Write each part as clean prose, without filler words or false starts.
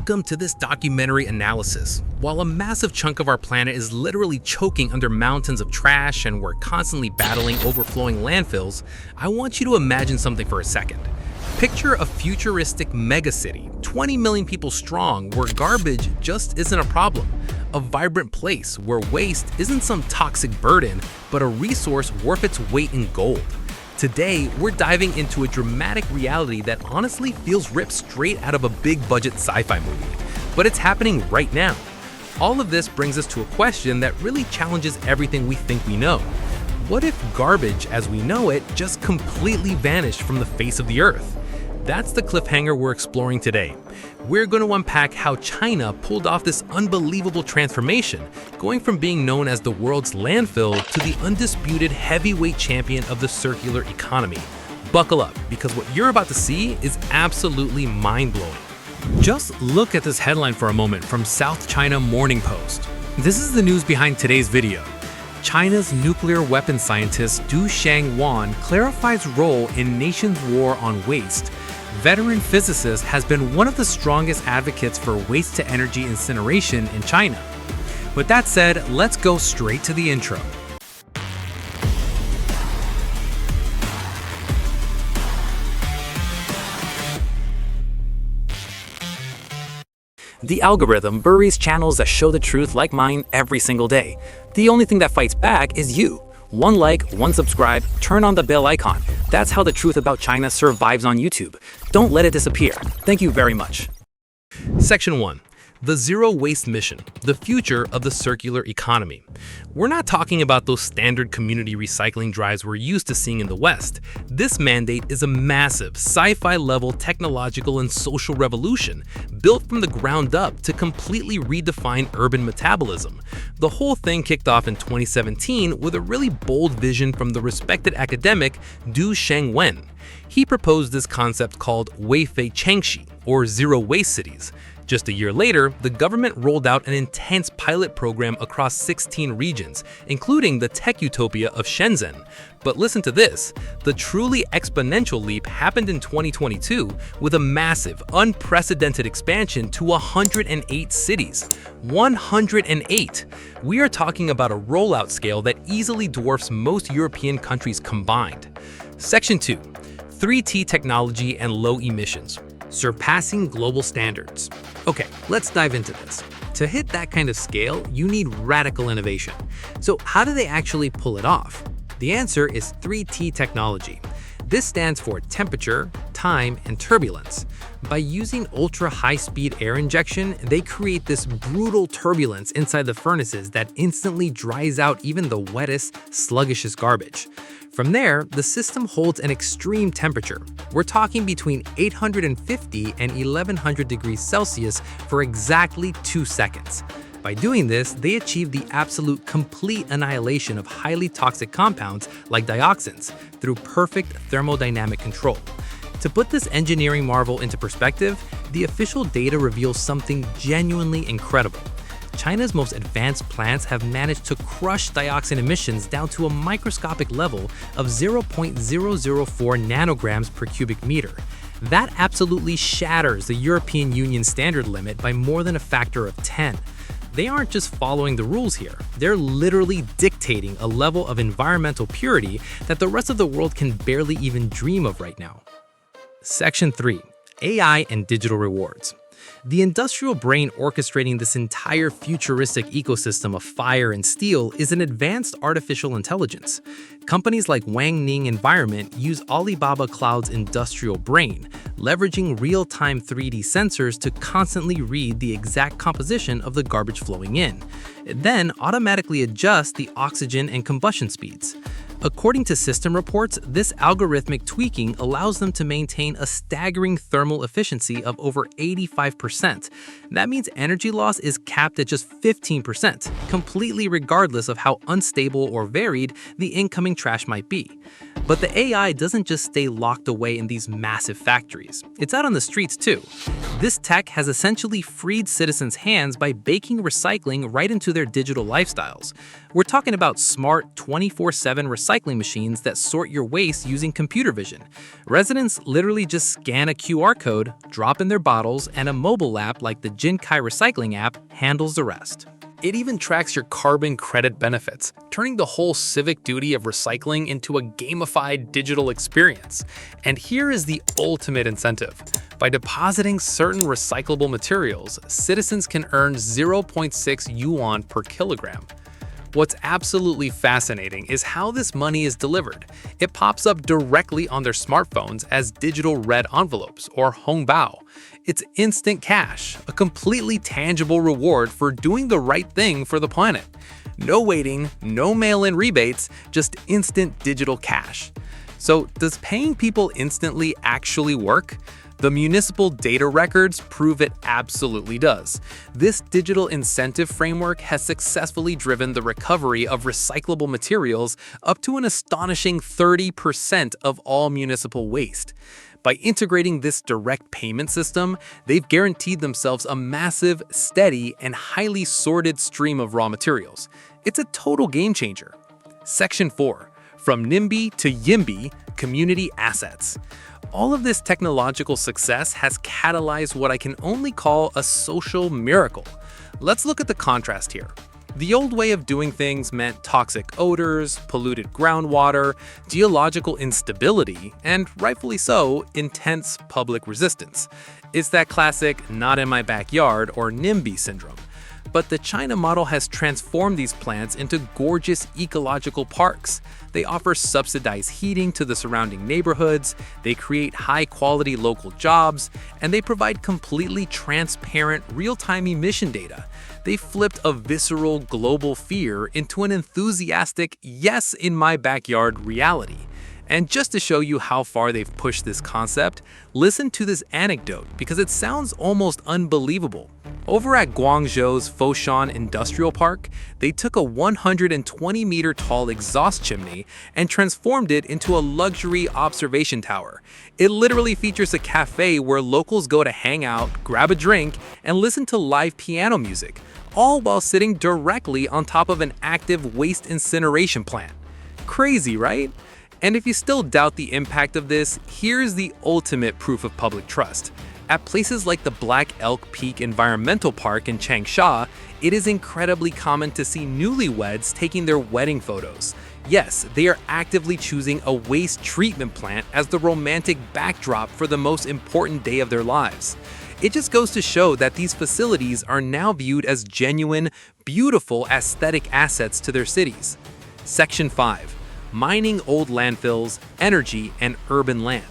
Welcome to this documentary analysis. While a massive chunk of our planet is literally choking under mountains of trash and we're constantly battling overflowing landfills, I want you to imagine something for a second. Picture a futuristic megacity, 20 million people strong, where garbage just isn't a problem. A vibrant place where waste isn't some toxic burden, but a resource worth its weight in gold. Today, we're diving into a dramatic reality that honestly feels ripped straight out of a big-budget sci-fi movie. But it's happening right now. All of this brings us to a question that really challenges everything we think we know. What if garbage as we know it just completely vanished from the face of the Earth? That's the cliffhanger we're exploring today. We're going to unpack how China pulled off this unbelievable transformation, going from being known as the world's landfill to the undisputed heavyweight champion of the circular economy. Buckle up, because what you're about to see is absolutely mind-blowing. Just look at this headline for a moment from South China Morning Post. This is the news behind today's video. China's nuclear weapons scientist Du Shangwan clarifies role in nation's war on waste. Veteran physicist has been one of the strongest advocates for waste-to-energy incineration in China. With that said, let's go straight to the intro. The algorithm buries channels that show the truth like mine every single day. The only thing that fights back is you. One like, one subscribe, turn on the bell icon. That's how the truth about China survives on YouTube. Don't let it disappear. Thank you very much. Section 1. The Zero Waste Mission, the future of the circular economy. We're not talking about those standard community recycling drives we're used to seeing in the West. This mandate is a massive, sci-fi level technological and social revolution, built from the ground up to completely redefine urban metabolism. The whole thing kicked off in 2017 with a really bold vision from the respected academic Du Shangwan. He proposed this concept called Weifei Changxi, or Zero Waste Cities. Just a year later, the government rolled out an intense pilot program across 16 regions, including the tech utopia of Shenzhen. But listen to this, the truly exponential leap happened in 2022 with a massive, unprecedented expansion to 108 cities. 108! We are talking about a rollout scale that easily dwarfs most European countries combined. Section 2. 3T technology and low emissions. Surpassing global standards. Okay, let's dive into this. To hit that kind of scale, you need radical innovation. So how do they actually pull it off? The answer is 3T technology. This stands for temperature, time, and turbulence. By using ultra-high-speed air injection, they create this brutal turbulence inside the furnaces that instantly dries out even the wettest, sluggishest garbage. From there, the system holds an extreme temperature. We're talking between 850 and 1100 degrees Celsius for exactly 2 seconds. By doing this, they achieve the absolute complete annihilation of highly toxic compounds like dioxins through perfect thermodynamic control. To put this engineering marvel into perspective, the official data reveals something genuinely incredible. China's most advanced plants have managed to crush dioxin emissions down to a microscopic level of 0.004 nanograms per cubic meter. That absolutely shatters the European Union standard limit by more than a factor of 10. They aren't just following the rules here, they're literally dictating a level of environmental purity that the rest of the world can barely even dream of right now. Section 3. AI and digital rewards. The industrial brain orchestrating this entire futuristic ecosystem of fire and steel is an advanced artificial intelligence. Companies like Wang Ning Environment use Alibaba Cloud's industrial brain, leveraging real-time 3D sensors to constantly read the exact composition of the garbage flowing in. It then automatically adjusts the oxygen and combustion speeds. According to system reports, this algorithmic tweaking allows them to maintain a staggering thermal efficiency of over 85%. That means energy loss is capped at just 15%, completely regardless of how unstable or varied the incoming trash might be. But the AI doesn't just stay locked away in these massive factories. It's out on the streets too. This tech has essentially freed citizens' hands by baking recycling right into their digital lifestyles. We're talking about smart 24/7 recycling machines that sort your waste using computer vision. Residents literally just scan a QR code, drop in their bottles, and a mobile app like the Jinkai recycling app handles the rest. It even tracks your carbon credit benefits, turning the whole civic duty of recycling into a gamified digital experience. And here is the ultimate incentive. By depositing certain recyclable materials, citizens can earn 0.6 yuan per kilogram. What's absolutely fascinating is how this money is delivered. It pops up directly on their smartphones as digital red envelopes, or hongbao. It's instant cash, a completely tangible reward for doing the right thing for the planet. No waiting, no mail-in rebates, just instant digital cash. So does paying people instantly actually work? The municipal data records prove it absolutely does. This digital incentive framework has successfully driven the recovery of recyclable materials up to an astonishing 30% of all municipal waste. By integrating this direct payment system, they've guaranteed themselves a massive, steady, and highly sorted stream of raw materials. It's a total game changer. Section 4. From NIMBY to YIMBY, Community Assets. All of this technological success has catalyzed what I can only call a social miracle. Let's look at the contrast here. The old way of doing things meant toxic odors, polluted groundwater, geological instability, and rightfully so, intense public resistance. It's that classic not in my backyard or NIMBY syndrome. But the China model has transformed these plants into gorgeous ecological parks. They offer subsidized heating to the surrounding neighborhoods, they create high-quality local jobs, and they provide completely transparent, real-time emission data. They flipped a visceral global fear into an enthusiastic, yes, in my backyard reality. And just to show you how far they've pushed this concept, listen to this anecdote because it sounds almost unbelievable. Over at Guangzhou's Foshan Industrial Park, they took a 120-meter tall exhaust chimney and transformed it into a luxury observation tower. It literally features a cafe where locals go to hang out, grab a drink, and listen to live piano music, all while sitting directly on top of an active waste incineration plant. Crazy, right? And if you still doubt the impact of this, here's the ultimate proof of public trust. At places like the Black Elk Peak Environmental Park in Changsha, it is incredibly common to see newlyweds taking their wedding photos. Yes, they are actively choosing a waste treatment plant as the romantic backdrop for the most important day of their lives. It just goes to show that these facilities are now viewed as genuine, beautiful aesthetic assets to their cities. Section 5. Mining old landfills, energy, and urban land.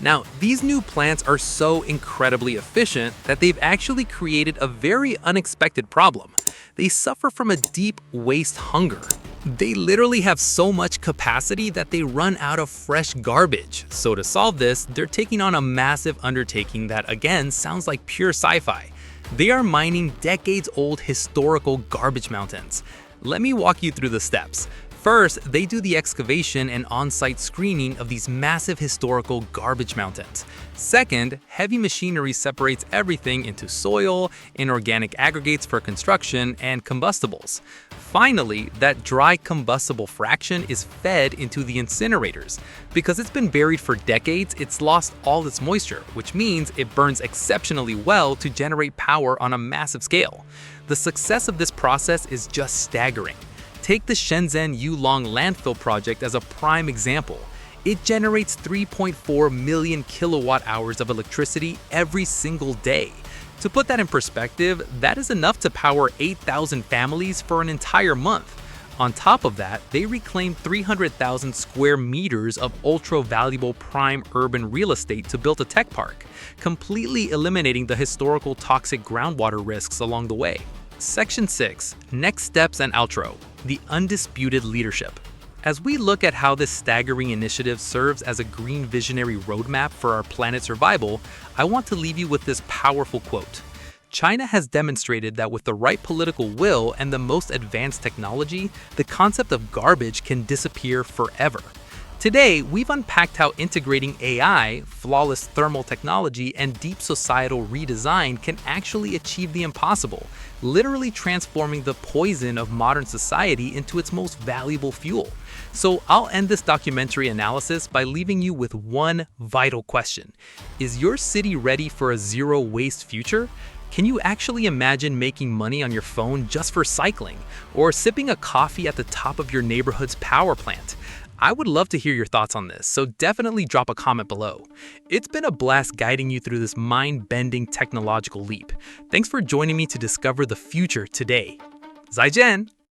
Now, these new plants are so incredibly efficient that they've actually created a very unexpected problem. They suffer from a deep waste hunger. They literally have so much capacity that they run out of fresh garbage. So to solve this, they're taking on a massive undertaking that again sounds like pure sci-fi. They are mining decades-old historical garbage mountains. Let me walk you through the steps. First, they do the excavation and on-site screening of these massive historical garbage mountains. Second, heavy machinery separates everything into soil, inorganic aggregates for construction, and combustibles. Finally, that dry combustible fraction is fed into the incinerators. Because it's been buried for decades, it's lost all its moisture, which means it burns exceptionally well to generate power on a massive scale. The success of this process is just staggering. Take the Shenzhen Yulong landfill project as a prime example. It generates 3.4 million kilowatt hours of electricity every single day. To put that in perspective, that is enough to power 8,000 families for an entire month. On top of that, they reclaimed 300,000 square meters of ultra-valuable prime urban real estate to build a tech park, completely eliminating the historical toxic groundwater risks along the way. Section 6. Next Steps and Outro. The Undisputed Leadership. As we look at how this staggering initiative serves as a green visionary roadmap for our planet's survival, I want to leave you with this powerful quote. China has demonstrated that with the right political will and the most advanced technology, the concept of garbage can disappear forever. Today, we've unpacked how integrating AI, flawless thermal technology, and deep societal redesign can actually achieve the impossible, literally transforming the poison of modern society into its most valuable fuel. So I'll end this documentary analysis by leaving you with one vital question. Is your city ready for a zero-waste future? Can you actually imagine making money on your phone just for cycling, or sipping a coffee at the top of your neighborhood's power plant? I would love to hear your thoughts on this, so definitely drop a comment below. It's been a blast guiding you through this mind-bending technological leap. Thanks for joining me to discover the future today. 再见!